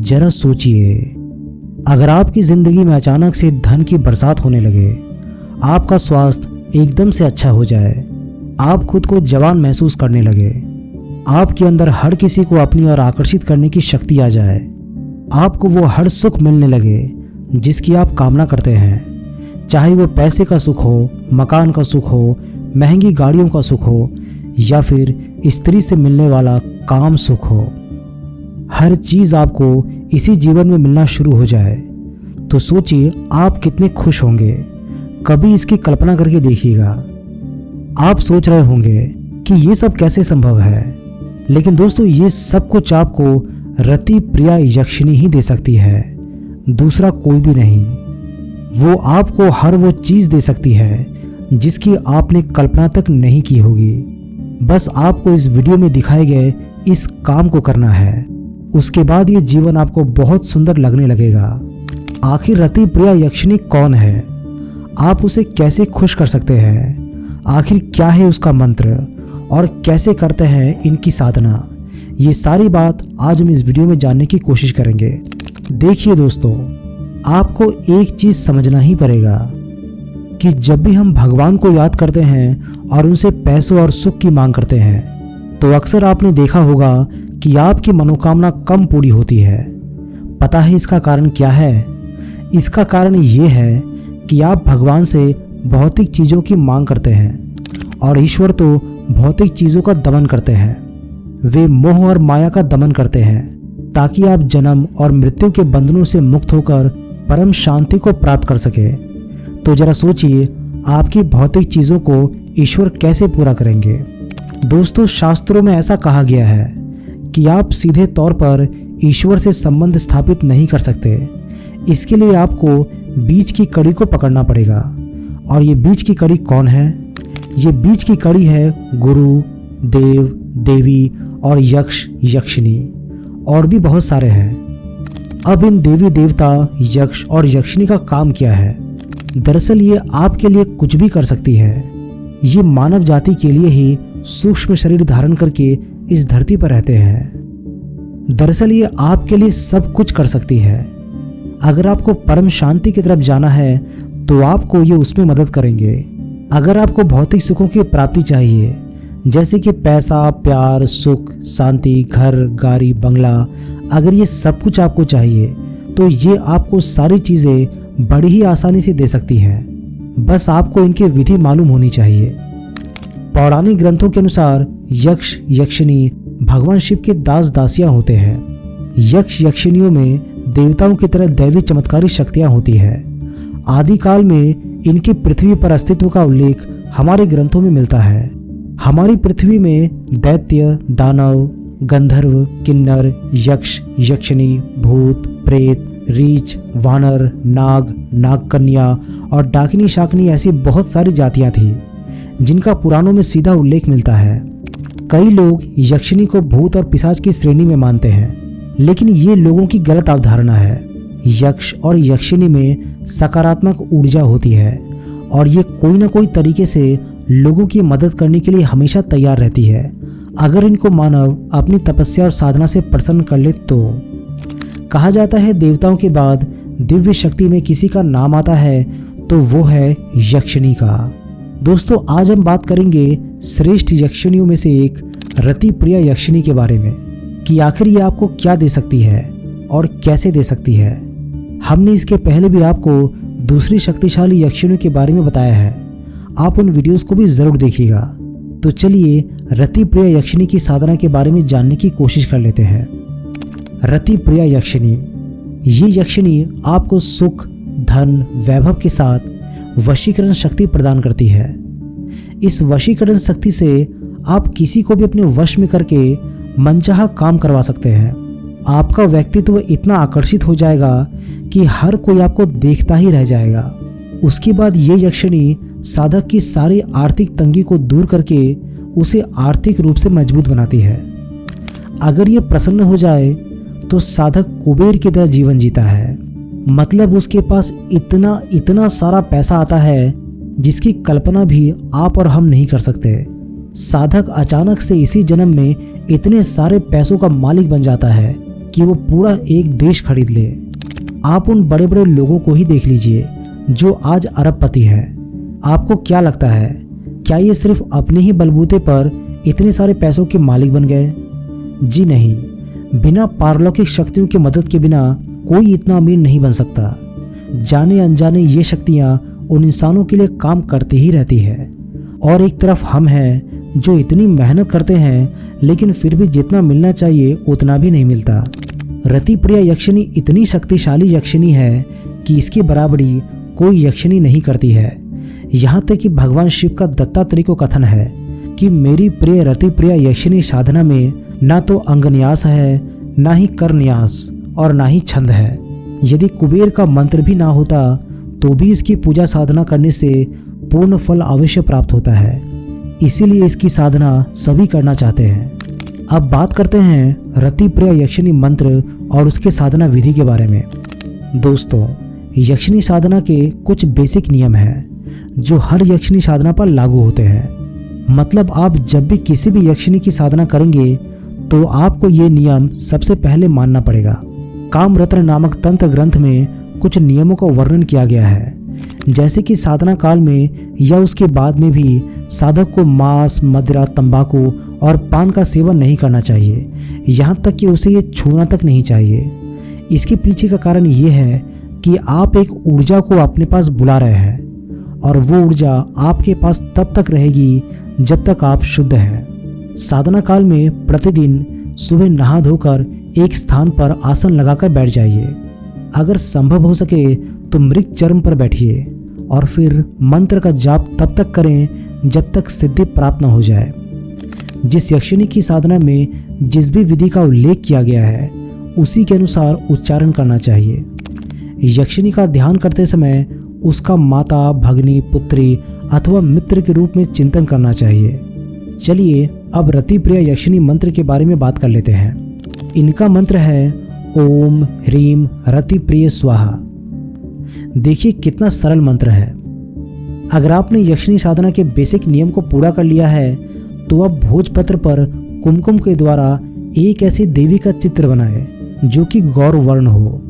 जरा सोचिए, अगर आपकी ज़िंदगी में अचानक से धन की बरसात होने लगे, आपका स्वास्थ्य एकदम से अच्छा हो जाए, आप खुद को जवान महसूस करने लगे, आपके अंदर हर किसी को अपनी ओर आकर्षित करने की शक्ति आ जाए, आपको वो हर सुख मिलने लगे जिसकी आप कामना करते हैं, चाहे वो पैसे का सुख हो, मकान का सुख हो, महंगी गाड़ियों का सुख हो या फिर स्त्री से मिलने वाला काम सुख हो, हर चीज़ आपको इसी जीवन में मिलना शुरू हो जाए, तो सोचिए आप कितने खुश होंगे। कभी इसकी कल्पना करके देखिएगा। आप सोच रहे होंगे कि ये सब कैसे संभव है, लेकिन दोस्तों ये सब कुछ आपको रति प्रिया यक्षिणी ही दे सकती है, दूसरा कोई भी नहीं। वो आपको हर वो चीज़ दे सकती है जिसकी आपने कल्पना तक नहीं की होगी। बस आपको इस वीडियो में दिखाए गए इस काम को करना है, उसके बाद ये जीवन आपको बहुत सुंदर लगने लगेगा। आखिर रति प्रिया यक्षिणी कौन है, आप उसे कैसे खुश कर सकते हैं, आखिर क्या है उसका मंत्र और कैसे करते हैं इनकी साधना, ये सारी बात आज हम इस वीडियो में जानने की कोशिश करेंगे। देखिए दोस्तों, आपको एक चीज़ समझना ही पड़ेगा कि जब भी हम भगवान को याद करते हैं और उनसे पैसों और सुख की मांग करते हैं, तो अक्सर आपने देखा होगा कि आपकी मनोकामना कम पूरी होती है। पता है इसका कारण क्या है? इसका कारण ये है कि आप भगवान से भौतिक चीज़ों की मांग करते हैं और ईश्वर तो भौतिक चीज़ों का दमन करते हैं। वे मोह और माया का दमन करते हैं ताकि आप जन्म और मृत्यु के बंधनों से मुक्त होकर परम शांति को प्राप्त कर सके। तो जरा सोचिए, आपकी भौतिक चीज़ों को ईश्वर कैसे पूरा करेंगे। दोस्तों, शास्त्रों में ऐसा कहा गया है कि आप सीधे तौर पर ईश्वर से संबंध स्थापित नहीं कर सकते। इसके लिए आपको बीच की कड़ी को पकड़ना पड़ेगा। और ये बीच की कड़ी कौन है? ये बीच की कड़ी है गुरु, देव, देवी और यक्ष, यक्षिणी और भी बहुत सारे हैं। अब इन देवी देवता, यक्ष और यक्षिणी का काम क्या है? दरअसल ये आपके लिए कुछ भी कर सकती है। ये मानव जाति के लिए ही सूक्ष्म शरीर धारण करके इस धरती पर रहते हैं। दरअसल ये आपके लिए सब कुछ कर सकती है। अगर आपको परम शांति की तरफ जाना है तो आपको ये उसमें मदद करेंगे। अगर आपको भौतिक सुखों की प्राप्ति चाहिए, जैसे कि पैसा, प्यार, सुख, शांति, घर, गाड़ी, बंगला, अगर ये सब कुछ आपको चाहिए तो ये आपको सारी चीज़ें बड़ी ही आसानी से दे सकती हैं। बस आपको इनकी विधि मालूम होनी चाहिए। पौराणिक ग्रंथों के अनुसार यक्ष, यक्षिणी भगवान शिव के दास दासियां होते हैं। यक्ष, यक्षिणियों में देवताओं की तरह दैवी चमत्कारी शक्तियां होती है। आदिकाल में इनके पृथ्वी पर अस्तित्व का उल्लेख हमारे ग्रंथों में मिलता है। हमारी पृथ्वी में दैत्य, दानव, गंधर्व, किन्नर, यक्ष, यक्षिणी, भूत, प्रेत, रीछ, वानर, नाग, नागकन्या और डाकिनी शाकिनी ऐसी बहुत सारी जातियां थी जिनका पुराणों में सीधा उल्लेख मिलता है। कई लोग यक्षिणी को भूत और पिशाच की श्रेणी में मानते हैं, लेकिन ये लोगों की गलत अवधारणा है। यक्ष और यक्षिणी में सकारात्मक ऊर्जा होती है और ये कोई ना कोई तरीके से लोगों की मदद करने के लिए हमेशा तैयार रहती है, अगर इनको मानव अपनी तपस्या और साधना से प्रसन्न कर ले तो। कहा जाता है देवताओं के बाद दिव्य शक्ति में किसी का नाम आता है तो वो है यक्षिणी का। दोस्तों, आज हम बात करेंगे श्रेष्ठ यक्षिणियों में से एक रति प्रिया यक्षिणी के बारे में कि आखिर ये आपको क्या दे सकती है और कैसे दे सकती है। हमने इसके पहले भी आपको दूसरी शक्तिशाली यक्षिणियों के बारे में बताया है, आप उन वीडियोस को भी ज़रूर देखिएगा। तो चलिए रति प्रिया यक्षिणी की साधना के बारे में जानने की कोशिश कर लेते हैं। रति प्रिया यक्षिणी, ये यक्षिणी आपको सुख, धन, वैभव के साथ वशीकरण शक्ति प्रदान करती है। इस वशीकरण शक्ति से आप किसी को भी अपने वश में करके मनचाहा काम करवा सकते हैं। आपका व्यक्तित्व इतना आकर्षित हो जाएगा कि हर कोई आपको देखता ही रह जाएगा। उसके बाद ये यक्षिणी साधक की सारी आर्थिक तंगी को दूर करके उसे आर्थिक रूप से मजबूत बनाती है। अगर ये प्रसन्न हो जाए तो साधक कुबेर की तरह जीवन जीता है। मतलब उसके पास इतना सारा पैसा आता है जिसकी कल्पना भी आप और हम नहीं कर सकते। साधक अचानक से इसी जन्म में इतने सारे पैसों का मालिक बन जाता है कि वो पूरा एक देश खरीद ले। आप उन बड़े बड़े लोगों को ही देख लीजिए जो आज अरबपति हैं। आपको क्या लगता है, क्या ये सिर्फ अपने ही बलबूते पर इतने सारे पैसों के मालिक बन गए? जी नहीं, बिना पारलौकिक शक्तियों की मदद के बिना कोई इतना अमीर नहीं बन सकता। जाने अनजाने ये शक्तियाँ उन इंसानों के लिए काम करती ही रहती है। और एक तरफ हम हैं जो इतनी मेहनत करते हैं लेकिन फिर भी जितना मिलना चाहिए उतना भी नहीं मिलता। रतिप्रिया यक्षिनी इतनी शक्तिशाली यक्षिनी है कि इसकी बराबरी कोई यक्षिनी नहीं करती है। यहाँ तक कि भगवान शिव का दत्तात्रेय को कथन है कि मेरी प्रिय रतिप्रिया यक्षिनी साधना में ना तो अंगन्यास है, ना ही करन्यास और ना ही छंद है। यदि कुबेर का मंत्र भी ना होता तो भी इसकी पूजा साधना करने से पूर्ण फल अवश्य प्राप्त होता है। इसीलिए इसकी साधना सभी करना चाहते हैं। अब बात करते हैं रतिप्रिया यक्षिनी मंत्र और उसके साधना विधि के बारे में। दोस्तों, यक्षिनी साधना के कुछ बेसिक नियम हैं जो हर यक्षिनी साधना पर लागू होते हैं। मतलब आप जब भी किसी भी यक्षिनी की साधना करेंगे तो आपको ये नियम सबसे पहले मानना पड़ेगा। कामरत्न नामक तंत्र ग्रंथ में कुछ नियमों का वर्णन किया गया है, जैसे कि साधना काल में या उसके बाद में भी साधक को मांस, मदिरा, तंबाकू और पान का सेवन नहीं करना चाहिए। यहाँ तक कि उसे ये छूना तक नहीं चाहिए। इसके पीछे का कारण ये है कि आप एक ऊर्जा को अपने पास बुला रहे हैं और वो ऊर्जा आपके पास तब तक रहेगी जब तक आप शुद्ध हैं। साधना काल में प्रतिदिन सुबह नहा धोकर एक स्थान पर आसन लगाकर बैठ जाइए। अगर संभव हो सके तो मृग चर्म पर बैठिए और फिर मंत्र का जाप तब तक करें जब तक सिद्धि प्राप्त न हो जाए। जिस यक्षिनी की साधना में जिस भी विधि का उल्लेख किया गया है उसी के अनुसार उच्चारण करना चाहिए। यक्षिनी का ध्यान करते समय उसका माता, भगनी, पुत्री अथवा मित्र के रूप में चिंतन करना चाहिए। चलिए अब रतिप्रिया यक्षिनी मंत्र के बारे में बात कर लेते हैं। इनका मंत्र है ओम ह्रीम रतिप्रिय स्वाहा। देखिए कितना सरल मंत्र है। अगर आपने यक्षिनी साधना के बेसिक नियम को पूरा कर लिया है तो अब भोजपत्र पर कुमकुम के द्वारा एक ऐसी देवी का चित्र बनाए जो कि गौर वर्ण हो,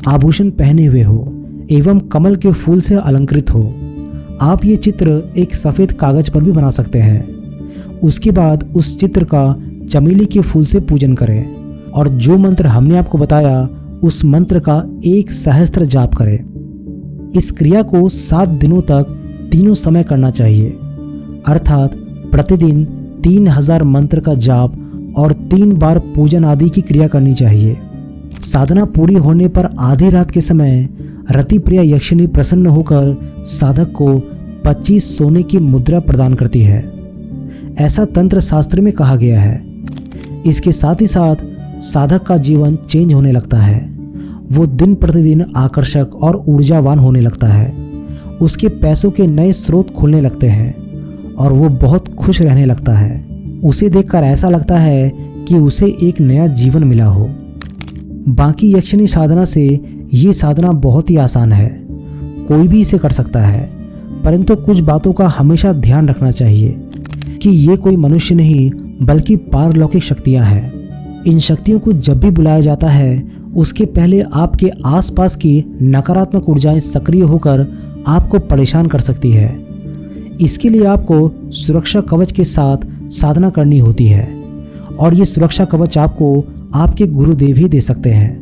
आभूषण पहने हुए हो एवं कमल के फूल से अलंकृत हो। आप ये चित्र एक सफ़ेद कागज पर भी बना सकते हैं। उसके बाद उस चित्र का चमेली के फूल से पूजन करें और जो मंत्र हमने आपको बताया उस मंत्र का 1 सहस्त्र जाप करें। इस क्रिया को 7 दिनों तक तीनों समय करना चाहिए, अर्थात प्रतिदिन 3000 मंत्र का जाप और 3 बार पूजन आदि की क्रिया करनी चाहिए। साधना पूरी होने पर आधी रात के समय रतिप्रिया यक्षिनी प्रसन्न होकर साधक को 25 सोने की मुद्रा प्रदान करती है। ऐसा तंत्र शास्त्र में कहा गया है। इसके साथ ही साथ साधक का जीवन चेंज होने लगता है। वो दिन प्रतिदिन आकर्षक और ऊर्जावान होने लगता है। उसके पैसों के नए स्रोत खुलने लगते हैं और वो बहुत खुश रहने लगता है। उसे देखकर ऐसा लगता है कि उसे एक नया जीवन मिला हो। बाकी यक्षिनी साधना से ये साधना बहुत ही आसान है, कोई भी इसे कर सकता है, परंतु कुछ बातों का हमेशा ध्यान रखना चाहिए कि ये कोई मनुष्य नहीं बल्कि पारलौकिक शक्तियाँ हैं। इन शक्तियों को जब भी बुलाया जाता है उसके पहले आपके आसपास की नकारात्मक ऊर्जाएं सक्रिय होकर आपको परेशान कर सकती है। इसके लिए आपको सुरक्षा कवच के साथ साधना करनी होती है और ये सुरक्षा कवच आपको आपके गुरुदेव ही दे सकते हैं।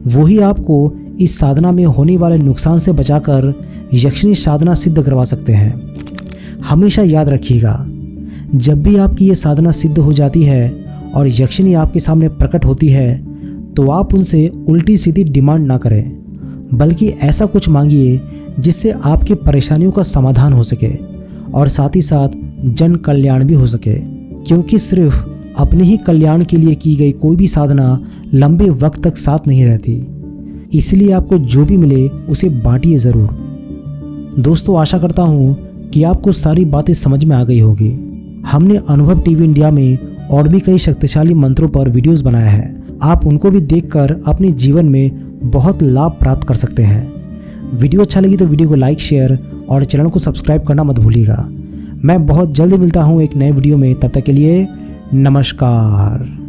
वही आपको इस साधना में होने वाले नुकसान से बचाकर यक्षिनी साधना सिद्ध करवा सकते हैं। हमेशा याद रखिएगा, जब भी आपकी ये साधना सिद्ध हो जाती है और यक्षिनी आपके सामने प्रकट होती है तो आप उनसे उल्टी सीधी डिमांड ना करें, बल्कि ऐसा कुछ मांगिए जिससे आपकी परेशानियों का समाधान हो सके और साथ ही साथ जन कल्याण भी हो सके। क्योंकि सिर्फ अपने ही कल्याण के लिए की गई कोई भी साधना लंबे वक्त तक साथ नहीं रहती। इसलिए आपको जो भी मिले उसे बांटिए ज़रूर। दोस्तों, आशा करता हूँ कि आपको सारी बातें समझ में आ गई होगी। हमने अनुभव टीवी इंडिया में और भी कई शक्तिशाली मंत्रों पर वीडियोस बनाया है। आप उनको भी देखकर अपने जीवन में बहुत लाभ प्राप्त कर सकते हैं। वीडियो अच्छा लगी तो वीडियो को लाइक, शेयर और चैनल को सब्सक्राइब करना मत भूलिएगा। मैं बहुत जल्दी मिलता हूँ एक नए वीडियो में। तब तक के लिए नमस्कार।